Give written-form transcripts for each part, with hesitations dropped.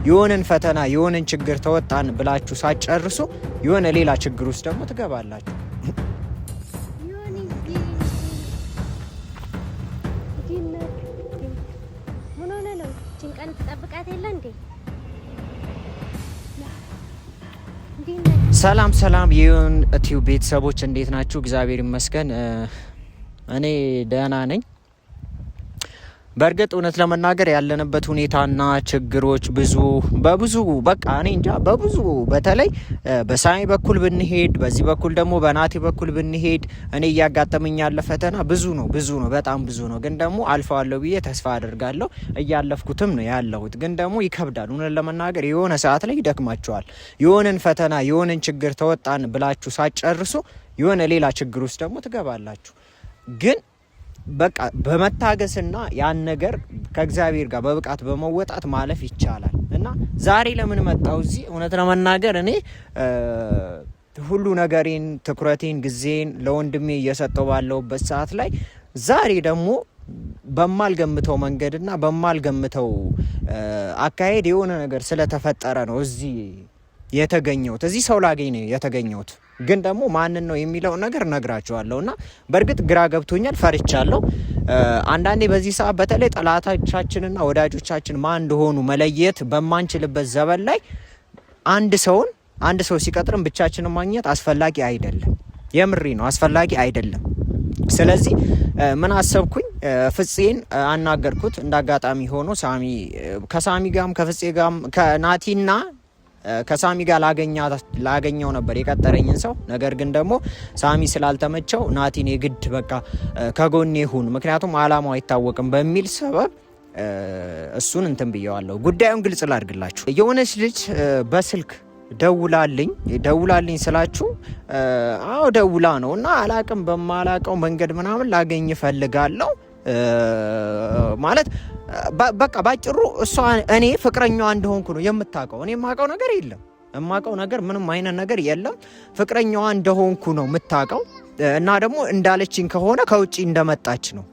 የሆነን ፈተና የሆነን ችግር ተወጣን ብላችሁ ሳትጨርሱ የሆነ ሌላ ችግር ውስጥ ደግሞ ትገባላችሁ። ሰላም የዮን ቲዩብ ቤተሰቦች እንዴት ናችሁ? እግዚአብሔር ይመስገን እኔ ደህና ነኝ። በእርግጥ እውነት ለመናገር ያለንበት ሁኔታና ችግሮች በብዙ በቃ እኔ እንጃ በብዙ በተለይ በሳሚ በኩል ብንሄድ በዚህ በኩል ደግሞ በናቲ በኩል ብንሄድ እኔ እያጋጠመኝ ያለ ፈተና ብዙ ነው በጣም ብዙ ነው። ግን ደግሞ አልፈዋለሁ ብዬ ተስፋ አደርጋለሁ። እያለፍኩትም ነው ያለሁት። ግን ደግሞ ይከብዳል። እውነት ለመናገር የሆነ ሰዓት ላይ ይደክማቸዋል። የሆነን ፈተና የሆነን ችግር ተወጣን ብላችሁ ሳትጨርሱ የሆነ ሌላ ችግር ውስጥ ደግሞ ትገባላችሁ። ግን በቃ በመታገስና ያን ነገር ከእግዚአብሔር ጋር በብቃት በመወጣት ማለፍ ይቻላል። እና ዛሬ ለምን መጣው እዚህ? እውነት ለመናገር እኔ ሁሉ ነገሬን፣ ትኩረቴን፣ ጊዜን ለወንድሜ እየሰጠው ባለውበት ሰዓት ላይ ዛሬ ደግሞ በማልገምተው መንገድና በማልገምተው አካሄድ የሆነ ነገር ስለተፈጠረ ነው እዚህ የተገኘሁት። እዚህ ሰው ላገኝ ነው የተገኘሁት። ግን ደግሞ ማንን ነው የሚለው ነገር ነግራቸዋለሁና በእርግጥ ግራ ገብቶኛል፣ ፈርቻለሁ። አንዳንዴ በዚህ ሰዓት በተለይ ጠላቶቻችንና ወዳጆቻችን ማን እንደሆኑ መለየት በማንችልበት ዘመን ላይ አንድ ሰው ሲቀጥርም ብቻችንን ማግኘት አስፈላጊ አይደለም። የምሪ ነው፣ አስፈላጊ አይደለም። ስለዚህ ምን አሰብኩኝ፣ ፍፄን አናገርኩት። እንዳጋጣሚ ሆኖ ከሳሚ ጋርም ከፍፄ ጋርም ከናቲና ከሳሚ ጋር ላገኘው ነበር የቀጠረኝን ሰው። ነገር ግን ደግሞ ሳሚ ስላልተመቸው ናቲን የግድ በቃ ከጎኔ ሁን፣ ምክንያቱም አላማው አይታወቅም በሚል ሰበብ እሱን እንትን ብየዋለሁ። ጉዳዩን ግልጽ ላድርግላችሁ። የሆነች ልጅ በስልክ ደውላልኝ ስላችሁ ደውላ ነው እና አላቅም በማላቀው መንገድ ምናምን ላገኝ እፈልጋለሁ ማለት በቃ ባጭሩ እሷ እኔ ፍቅረኛዋ እንደሆንኩ ነው የምታውቀው። እኔ የማውቀው ነገር የለም፣ የማውቀው ነገር ምንም አይነት ነገር የለም። ፍቅረኛዋ እንደሆንኩ ነው የምታውቀው። እና ደግሞ እንዳለችኝ ከሆነ ከውጪ እንደመጣች ነው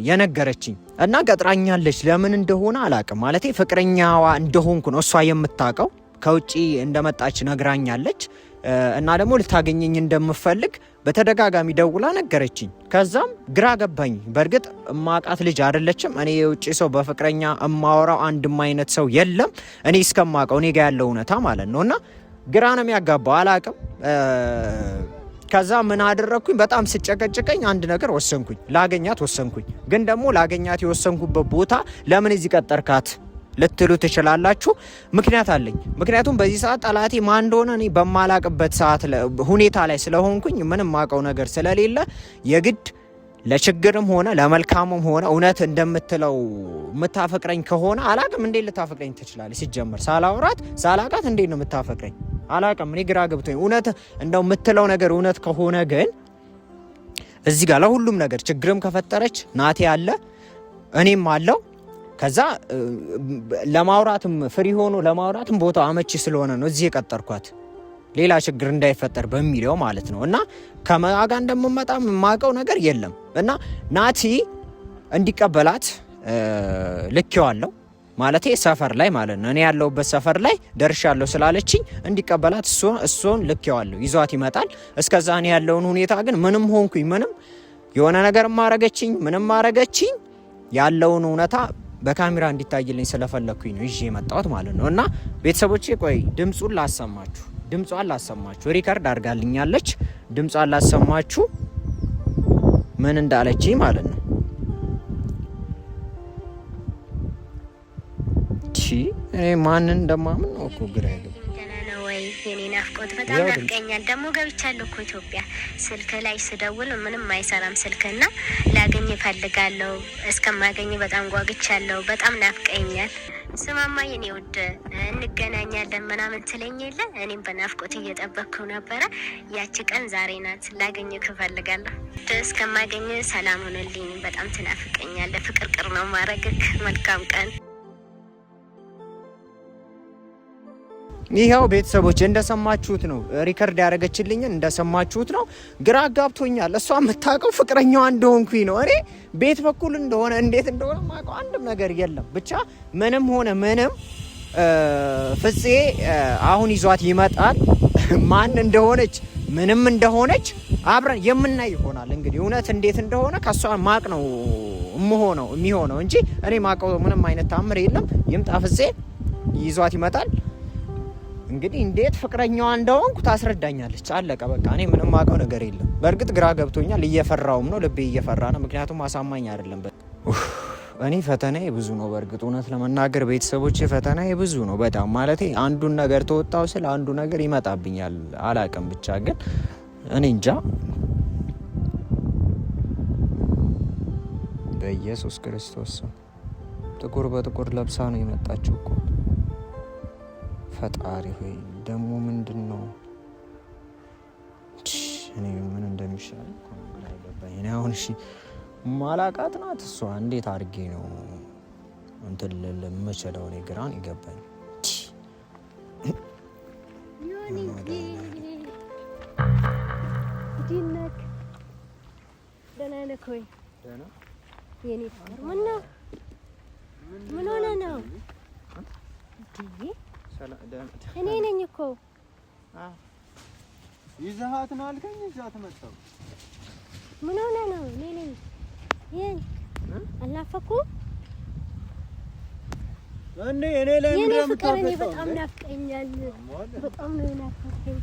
የነገረችኝ እና ቀጥራኛለች። ለምን እንደሆነ አላውቅም። ማለቴ ፍቅረኛዋ እንደሆንኩ ነው እሷ የምታውቀው። ከውጪ እንደመጣች ነግራኛለች። እና ደግሞ ልታገኘኝ እንደምፈልግ በተደጋጋሚ ደውላ ነገረችኝ። ከዛም ግራ ገባኝ። በእርግጥ ማቃት ልጅ አይደለችም። እኔ የውጪ ሰው በፍቅረኛ እማወራው አንድም አይነት ሰው የለም እኔ እስከማውቀው፣ እኔ ጋር ያለው እውነታ ማለት ነው። እና ግራ ነው የሚያጋባው፣ አላውቅም። ከዛ ምን አደረግኩኝ? በጣም ስጨቀጭቀኝ አንድ ነገር ወሰንኩኝ፣ ላገኛት ወሰንኩኝ። ግን ደግሞ ላገኛት የወሰንኩበት ቦታ ለምን እዚህ ቀጠርካት ልትሉ ትችላላችሁ። ምክንያት አለኝ። ምክንያቱም በዚህ ሰዓት ጠላቴ ማን እንደሆነ እኔ በማላቅበት ሰዓት ሁኔታ ላይ ስለሆንኩኝ ምንም ማቀው ነገር ስለሌለ የግድ ለችግርም ሆነ ለመልካምም ሆነ እውነት እንደምትለው የምታፈቅረኝ ከሆነ አላቅም። እንዴት ልታፈቅረኝ ትችላለች? ሲጀመር ሳላቃት እንዴት ነው የምታፈቅረኝ? አላቅም። እኔ ግራ ገብቶኝ እውነት እንደው የምትለው ነገር እውነት ከሆነ ግን እዚህ ጋር ለሁሉም ነገር ችግርም ከፈጠረች ናቴ አለ፣ እኔም አለው። ከዛ ለማውራትም ፍሪ ሆኖ ለማውራትም ቦታው አመቺ ስለሆነ ነው እዚህ የቀጠርኳት፣ ሌላ ችግር እንዳይፈጠር በሚለው ማለት ነው። እና ከመጋጋ እንደምመጣም የማውቀው ነገር የለም። እና ናቲ እንዲቀበላት ልኬዋለሁ፣ ማለቴ ሰፈር ላይ ማለት ነው። እኔ ያለሁበት ሰፈር ላይ ደርሻለሁ ስላለችኝ እንዲቀበላት እሱን ልኬዋለሁ፣ ይዟት ይመጣል። እስከዛ እኔ ያለውን ሁኔታ ግን ምንም ሆንኩኝ ምንም የሆነ ነገር ማረገችኝ ያለውን እውነታ በካሜራ እንዲታይልኝ ስለፈለኩኝ ነው ይዤ የመጣሁት ማለት ነው። እና ቤተሰቦቼ ቆይ ድምጿን ላሰማችሁ፣ ሪከርድ አድርጋልኛለች። ድምጿን ላሰማችሁ ምን እንዳለችኝ ማለት ነው። እኔ ማንን እንደማምን ነው እኮ ግራ ያለው። የኔ ናፍቆት በጣም ናፍቀኛል። ደግሞ ገብቻለሁ እኮ ኢትዮጵያ። ስልክ ላይ ስደውል ምንም አይሰራም ስልክና ላገኝ እፈልጋለሁ። እስከማገኝ በጣም ጓግቻለሁ። በጣም ናፍቀኛል። ስማማ የኔ ውድ እንገናኛለን ምናምን ትለኝ የለ። እኔም በናፍቆት እየጠበቅኩ ነበረ። ያቺ ቀን ዛሬ ናት። ላገኝ እፈልጋለሁ። እስከማገኝ ሰላም ሁንልኝ። በጣም ትናፍቀኛለህ። ፍቅርቅር ነው ማረግክ። መልካም ቀን። ይሄው ቤተሰቦች እንደሰማችሁት ነው፣ ሪከርድ ያደረገችልኝን እንደሰማችሁት ነው። ግራ ጋብቶኛል። እሷ የምታውቀው ፍቅረኛዋ እንደሆንኩኝ ነው። እኔ ቤት በኩል እንደሆነ እንዴት እንደሆነ ማውቀው አንድም ነገር የለም። ብቻ ምንም ሆነ ምንም ፍፄ አሁን ይዟት ይመጣል። ማን እንደሆነች ምንም እንደሆነች አብረን የምናይ ይሆናል። እንግዲህ እውነት እንዴት እንደሆነ ከሷ ማቅ ነው የሚሆነው እንጂ እኔ ማቀው ምንም አይነት ታምር የለም። ይምጣ ፍፄ ይዟት ይመጣል። እንግዲህ እንዴት ፍቅረኛዋ እንደሆንኩ ታስረዳኛለች። አለቀ በቃ። እኔ ምንም ማቀው ነገር የለም። በእርግጥ ግራ ገብቶኛል፣ እየፈራውም ነው፣ ልቤ እየፈራ ነው። ምክንያቱም አሳማኝ አይደለም። እኔ ፈተናዬ ብዙ ነው። በእርግጥ እውነት ለመናገር ቤተሰቦቼ ፈተናዬ ብዙ ነው በጣም ማለቴ። አንዱን ነገር ተወጣው ስለ አንዱ ነገር ይመጣብኛል። አላቅም ብቻ ግን እኔ እንጃ። በኢየሱስ ክርስቶስ ጥቁር በጥቁር ለብሳ ነው የመጣችው እኮ። ፈጣሪ ሆይ ደግሞ ምንድን ነው እኔ ምን እንደሚሻል እኮ ግራ ገባኝ። እኔ አሁን እሺ ማላቃት ናት እሷ። እንዴት አድርጌ ነው እንትን ለመቸለው? እኔ ግራን ይገባኝ። ዲነክ ደህና ነህ ወይ? ደህና የኔ ፍቅር ምን ሆነ ነው? እኔ ነኝ እኮ። ይዘሃት ነው አልከኝ። ይዘሃት መጣው። ምን ሆነ ነው? እኔ ነኝ። ይሄን አልናፈኩም እንዴ? እኔ ላይ ምን እንደምታፈጠው? በጣም ናፍቀኛል። በጣም ነው ናፍቀኝ።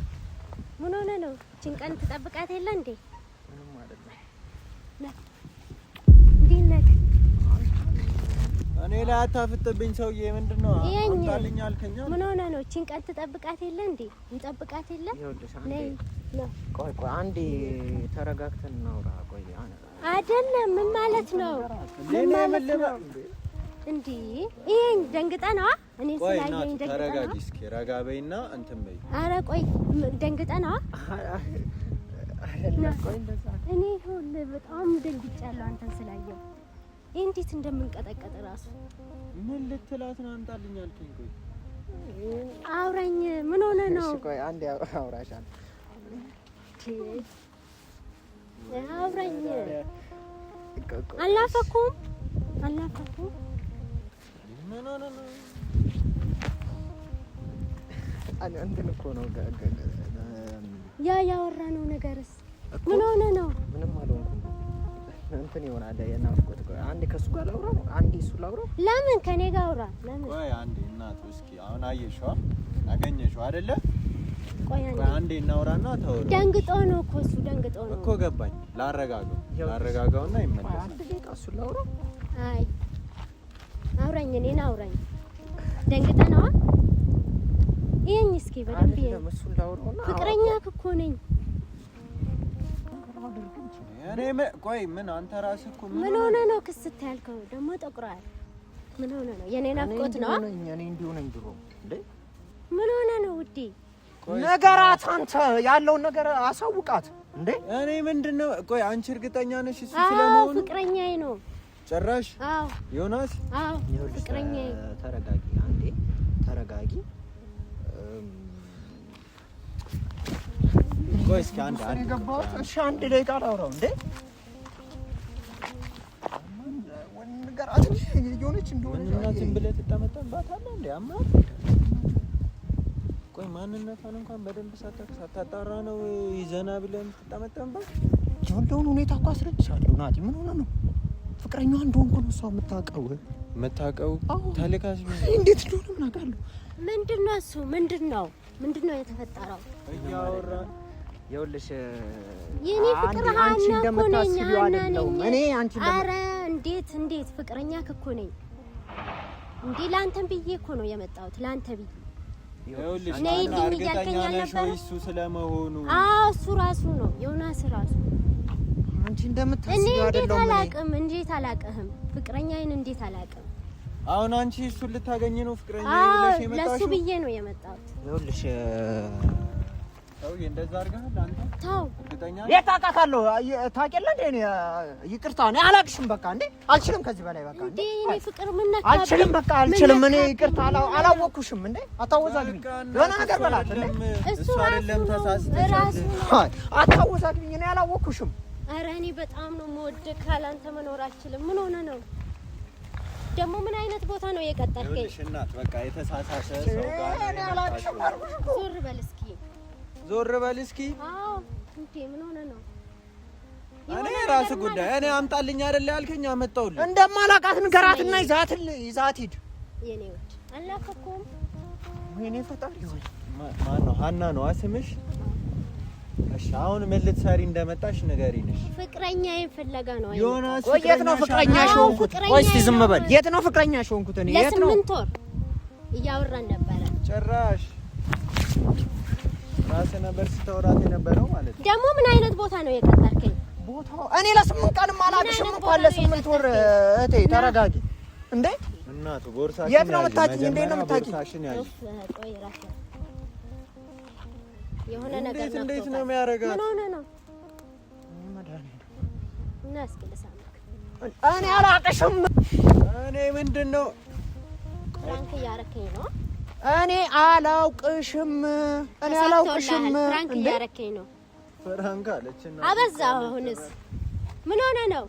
ምን ሆነ ነው? ጭንቀን ትጠብቃት የለ እንዴ? ምንም አይደለም። እንዴት ነህ? እኔ ላይ አታፍጥብኝ ሰውዬ። ምንድነው አጣልኝ አልከኝ? ምን ሆነ ነው? ጭንቀን ትጠብቃት የለ እንዴ? እንጠብቃት የለ? ቆይ አንዴ ተረጋግተን እናውራ። ቆይ አይደለም። ምን ማለት ነው? ምን ማለት ነው እንዴ? ይሄን ደንግጣ ነው። እኔ ስላየኝ ደንግጣ ነው። ተረጋጊ እስኪ፣ ረጋ በይና እንትን በይ። ኧረ ቆይ ደንግጣ ነው። አይደለም ቆይ እንደዛ እኔ ሁሉ በጣም ደንግጫለሁ አንተን ስላየው። እንዴት እንደምንቀጠቀጥ ራሱ ምን ልትላት ነው? አንጣልኝ አልከኝ። ቆይ አውራኝ። ምን ሆነ ነው? እሺ ቆይ አንዴ አውራሻለሁ። አውራኝ። አላፈኩም ምን ሆነ ነው? እንትን እኮ ነው ያወራነው ነገርስ ምን ሆነ ነው? ምንም አልሆንኩም። እንትን ይሆናል የናፍቆት። ቆይ አንዴ ከሱ ጋር ላውራ፣ አንዴ እሱ ላውራ። ለምን ከኔ ጋር አውራ? ለምን? ቆይ አንዴ እናቱ እስኪ አሁን አየሽው አገኘሽው አይደለ? ቆይ አንዴ እናውራና ታወራ። ደንግጦ ነው እኮ እሱ ደንግጦ ነው እኮ ገባኝ። ላረጋጋውና ይመለስ። አንዴ ደቂቃ እሱ ላውራ። አይ አውራኝ፣ እኔን አውራኝ። ደንግጠ ነው። ይሄኝ እስኪ በደንብ እሱን ላውራውና ፍቅረኛ እኮ ነኝ እኔ። ቆይ ምን አንተ ራስህ እኮ ምን ሆነ ነው ክስት ያልከው? ደግሞ ጠቁራል። ምን ሆነ ነው? የኔ ናፍቆት ነው። እኔ እንዲሁ ነኝ ድሮ እንዴ። ምን ሆነ ነው ውዴ? ነገራት። አንተ ያለውን ነገር አሳውቃት እንዴ። እኔ ምንድነው? ቆይ አንቺ እርግጠኛ ነሽ እሱ ስለመሆኑ? ፍቅረኛዬ ነው ጭራሽ። አዎ ዮናስ። አዎ ፍቅረኛዬ። ተረጋጊ፣ አንዴ ተረጋጊ። ቆይ እስኪ አንድ እሺ አንድ ደቂቃ ላውራው እንዴ። ነገራት የሆነች እንደሆነ ማንነትን ብለህ ትጠመጠምባታለህ እንዴ? አማ ቆይ ማንነቷን እንኳን በደንብ ሳታጣራ ነው ይዘና ብለህ ትጠመጠምባት? ያለውን ሁኔታ እኮ አስረድሻለሁ ናቲ። ምን ሆነ ነው? ፍቅረኛዋ እንደሆንኩ ነው እሷ የምታውቀው። ታለካስ እንዴት እንደሆነ ምን አውቃለሁ? ምንድነው እሱ? ምንድነው የተፈጠረው? እያወራ ይኸውልሽ የኔ ፍቅር አንቺ እንደምታስቢው አይደለም። እኔ አንቺ ኧረ እንዴት ፍቅረኛ እኮ ነኝ እንዴ? ላንተም ብዬ እኮ ነው የመጣሁት። ላንተ ብዬ ይኸውልሽ ነይ ልኝ እያልከኝ ነበር እሱ ስለመሆኑ። አዎ እሱ ራሱ ነው ዮናስ ራሱ። አንቺ እንደምታስቢው አይደለም። እንዴት አላቅህም? ፍቅረኛዬን እንዴት አላቅም? አሁን አንቺ እሱን ልታገኝ ነው ፍቅረኛ ብለሽ የመጣሽው? ለሱ ብዬ ነው የመጣሁት። ይኸውልሽ ሰውዬ እንደዛ አድርገሃል አንተ? ተው እርግጠኛ የት አውቃታለሁ? ታውቂያለሽ እንዴ? እኔ ይቅርታ እኔ አላቅሽም። በቃ እንዴ አልችልም ከዚህ በላይ በቃ እንዴ እኔ ፍቅር ምን ነካ? አልችልም በቃ አልችልም። እኔ ይቅርታ አላወኩሽም። እንዴ አታወዛግኝ። የሆነ ነገር በላት እንዴ። እሱ አይደለም ተሳስተሽ። አታወዛግኝ። እኔ አላወኩሽም። ኧረ እኔ በጣም ነው የምወድህ። ካላንተ መኖር አልችልም። ምን ሆነ ነው ደግሞ ምን አይነት ቦታ ነው የቀጠርከኝ? እሺ እናት በቃ የተሳሳተ ሰው ጋር ዞር በል እስኪ። አዎ እንዴ ምን ሆነ ነው? እኔ ራስ ጉዳይ እኔ አምጣልኝ አይደል ያልከኝ አመጣውልኝ። እንደማላቃት ንገራትና ይዛት ሂድ። የኔ ወድ አላከኩም። ወይኔ ፈጣሪ ሆይ ማን ነው? ሀና ነው ስምሽ? እሺ አሁን ምን ልትሰሪ እንደመጣሽ ንገሪኝ። ፍቅረኛዬን ፍለጋ ነው። ዮናስ የት ነው ፍቅረኛሽ ሆንኩት? ቆይ እስቲ ዝም በል። የት ነው ፍቅረኛሽ ሆንኩት? እኔ የት ነው? ለስምንት ወር እያወራን ነበረ። ጭራሽ ራስ ነበር ስተወራት የነበረው ማለት ነው። ደግሞ ምን አይነት ቦታ ነው የቀጠርከኝ? ቦታው እኔ ለስምንት ቀን አላቅሽም እንኳን ለስምንት ወር። እህቴ ተረጋጊ እንዴ እናቱ። ቦርሳሽን የት ነው የምታውቂኝ? እንዴት ነው የምታውቂኝ? ቆይ ራስ የሆነ ነገር ነው። እንዴት ነው የሚያረጋት? ምን ሆነ ነው? እና እስኪ ልሳምክ። እኔ አላቅሽም። እኔ ምንድነው ፍራንክ እያረከኝ ነው? እኔ አላውቅሽም። እኔ አላውቅሽም። ፍራንክ እያረከኝ ነው። ፍራንክ አለችና አበዛው። አሁንስ ምን ሆነ ነው?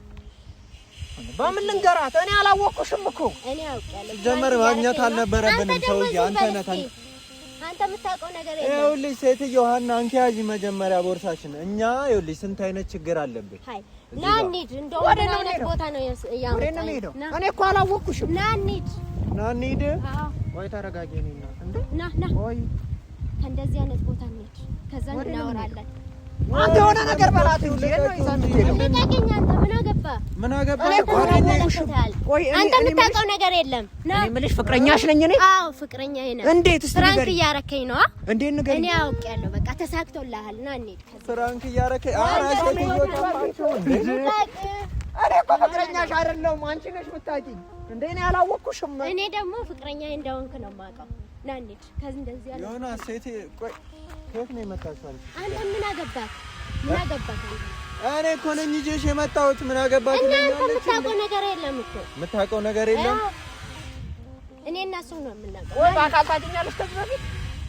በምን ልንገራት? እኔ አላወቅሽም እኮ። እኔ አውቄያለሁ። ጀመር ማግኘት አልነበረብንም። ሰውዬ አንተ የምታውቀው ነገር የለም። ይኸውልሽ ሴትዮ ሀና አንቺ ያዢ መጀመሪያ ቦርሳሽን። እኛ ይኸውልሽ ስንት አይነት ችግር አለብን። ና እንሂድ። እንደው ወደ ነው ቦታ ነው ያመጣው። እኔ እኮ አላወቅኩሽም። ና እንሂድ። ቆይ ተረጋጊ። እኔና እንዴ ና ቆይ ከእንደዚህ አይነት ቦታ እንሂድ። ከዛ እናወራለን። አንተ የሆነ ነገር በላት እንጂ ነው ይዛን ሄደው። ልቀቀኝ። አንተ ምን አገባ? እኔ እኮ አንተ የምታውቀው ነገር የለም። እኔ የምልሽ ፍቅረኛሽ ነኝ እኔ። አዎ ፍቅረኛዬ ነኝ። እንዴት እስቲ ንገሪኝ። ፍራንክ እያረከኝ ነው? እንዴት ንገሪኝ። እኔ አውቄያለሁ። በቃ ተሳክቶልሃል። ና እንሂድ። ፍራንክ እያረከኝ አራሽ ተይዞ እኔ እኮ ፍቅረኛሽ አይደለሁም። አንቺ ነሽ የምታውቂኝ። እንዴ እኔ አላወቅኩሽም። እኔ ደግሞ ፍቅረኛዬ እንደሆንክ ነው የማውቀው። ና እንሂድ። ከዚህ እንደዚህ ያለ ዮናስ ሴት ቆይ ከየት ነው የመጣሽው? አንተ ምን አገባህ? ምን አገባህ? እኔ እኮ ነኝ ይዤሽ የመጣሁት። ምን አገባህ? እና አንተ የምታውቀው ነገር የለም እኮ። የምታውቀው ነገር የለም። እኔ እና እሱ ነው የምናውቀው። ወይ በአካል ታውቂኛለሽ ከዚህ በፊት?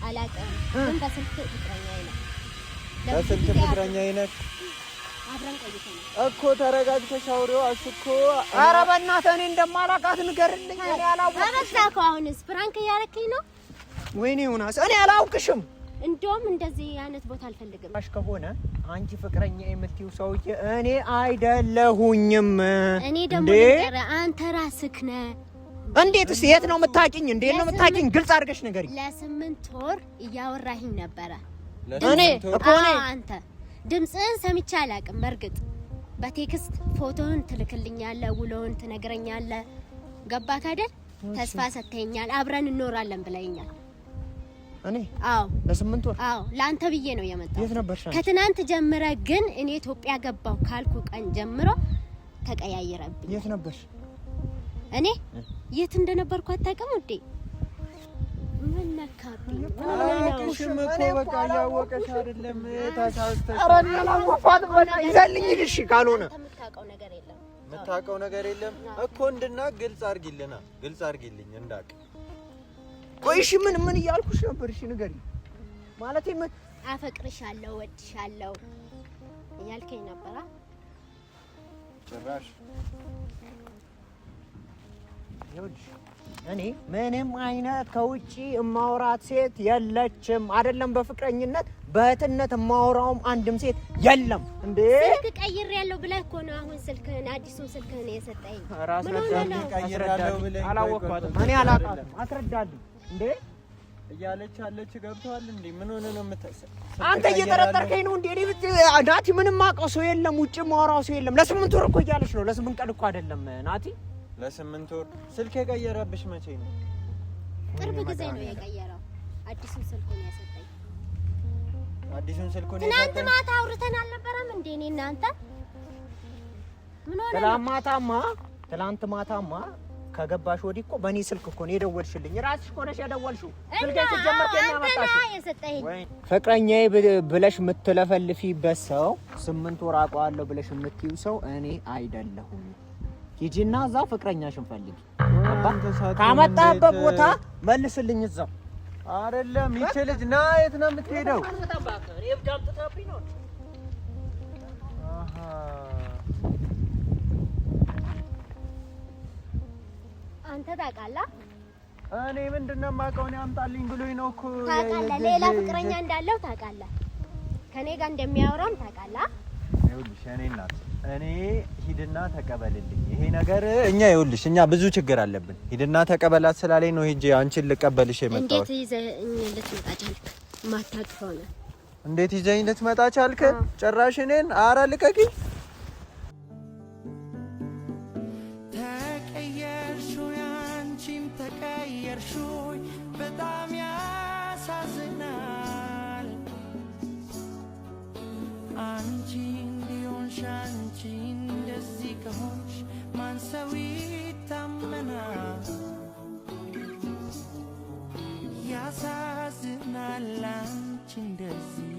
አላውቅም፣ ግን በስልክ ፍቅረኛዬ ነው። በስልክ ፍቅረኛዬ ነህ? አብረን ቆይተናል እኮ። ተረጋግተሽ አውሪው። እኮ ኧረ በእናትህ እኔ እንደማላውቃት ንገርልኝ። እኔ አላውቅም። አበዛህ። አሁንስ ፍራንክ እያረከኝ ነው? ወይኔ ዮናስ እኔ አላውቅሽም። እንደውም እንደዚህ አይነት ቦታ አልፈልግም። አሽ ከሆነ አንቺ ፍቅረኛ የምትይው ሰውዬ እኔ አይደለሁኝም። እኔ ደግሞ አንተ ራስህ ነህ። እንዴትስ? የት ነው የምታውቂኝ? እንዴት ነው የምታውቂኝ? ግልጽ አድርገሽ ንገሪኝ። ለስምንት ወር እያወራኸኝ ነበረ። እኔ እኮ አንተ ድምፅህን ሰምቼ አላውቅም። በእርግጥ በቴክስት ፎቶውን ትልክልኛለህ፣ ውሎውን ትነግረኛለህ። ገባህ አይደል? ተስፋ ሰጥተኸኛል፣ አብረን እንኖራለን ብለኸኛል። እኔ አዎ ለስምንት ወር አዎ ላንተ ብዬ ነው የመጣው። የት ነበርሽ? ከትናንት ጀምረ ግን እኔ ኢትዮጵያ ገባው ካልኩ ቀን ጀምሮ ተቀያየረብኝ። የት ነበርሽ? እኔ የት እንደነበርኩ አታውቅም እንዴ? ምን ነካብኝ? አላውቅሽም እኮ በቃ ያወቀሽ አይደለም። ታሳስተሽ። ኧረ እኔ አላወኳትም። በቃ ይዘልኝ እሺ። ካልሆነ የምታውቀው ነገር የለም። የምታውቀው ነገር የለም እኮ። እንድናቅ ግልጽ አድርጊልና፣ ግልጽ አድርጊልኝ እንዳቅ። ቆይ እሺ ምን እያልኩሽ ነበር? እሺ ንገሪኝ። ማለቴ ምን? አፈቅርሻለሁ፣ ወድሻለሁ እያልከኝ ነበር። ጭራሽ ይኸውልሽ እኔ ምንም አይነት ከውጪ እማወራት ሴት የለችም። አይደለም በፍቅረኝነት በእህትነት እማወራውም አንድም ሴት የለም። እንዴ ስልክ ቀይሬያለሁ ብለህ እኮ ነው አሁን ስልክህን አዲሱን ስልክህን የሰጠኝ። ምን ሆነህ ነው? ቀይሬያለሁ ብለህ አላወቅኳትም። እኔ አላውቃትም። አስረዳልኝ። እንዴ እያለች አለች። ገብቶሃል እንዴ? ምን ሆነ ነው አንተ እየጠረጠርከኝ ነው እንዴ? እኔ ናቲ ምንም አውቀው ሰው የለም፣ ውጪ የማወራው ሰው የለም። ለስምንት ወር እኮ እያለች ነው። ለስምንት ቀን እኮ አይደለም ናቲ። ለስምንት ወር ስልክ የቀየረብሽ መቼ ነው? ቅርብ ጊዜ ነው የቀየረው። አዲሱን ስልኩን ያሰጠኝ። አዲሱን ስልኩን ትናንት ማታ አውርተን አልነበረም እንዴ? እኔ እናንተ ምን ሆነ? ትናንት ማታማ ከገባሽ ወዲህ እኮ በእኔ ስልክ እኮ ነው የደወልሽልኝ። ራስሽ እኮ ነሽ የደወልሽው። ስልኬ ሲጀመር ፍቅረኛዬ ብለሽ የምትለፈልፊበት ሰው 8 ወር አውቀዋለሁ ብለሽ የምትይው ሰው እኔ አይደለሁም። ሂጂና እዛው ፍቅረኛሽን ፈልጊ። ካመጣበት ቦታ መልስልኝ። እዛው አይደለም ይቺ ልጅ ና። የት ነው የምትሄደው? አንተ ታውቃለህ? እኔ ምንድነው የማውቀው? እኔ አምጣልኝ ብሎኝ ነው እኮ። ታውቃለህ? ሌላ ፍቅረኛ እንዳለው ታውቃለህ? ከኔ ጋር እንደሚያወራም ታውቃለህ? ይኸውልሽ እኔ እናት እኔ ሂድና ተቀበልልኝ። ይሄ ነገር እኛ ይኸውልሽ እኛ ብዙ ችግር አለብን። ሂድና ተቀበላት ስላለኝ ነው ሂጄ አንቺን ልቀበልሽ የመጣሁት። እንዴት ይዘኝ ልትመጣ ቻልክ? ማታውቀው ነው። እንዴት ይዘኝ ልትመጣ ቻልክ? ጭራሽ እኔን ኧረ ልቀቂኝ። ተቀየርሽ አንቺም ተቀየርሽ በጣም ያሳዝናል። አንቺ እንዲሆንሽ አንቺ እንደዚህ ከሆንሽ ማን ሰው ይታመናል? ያሳዝናል አንቺ እንደዚህ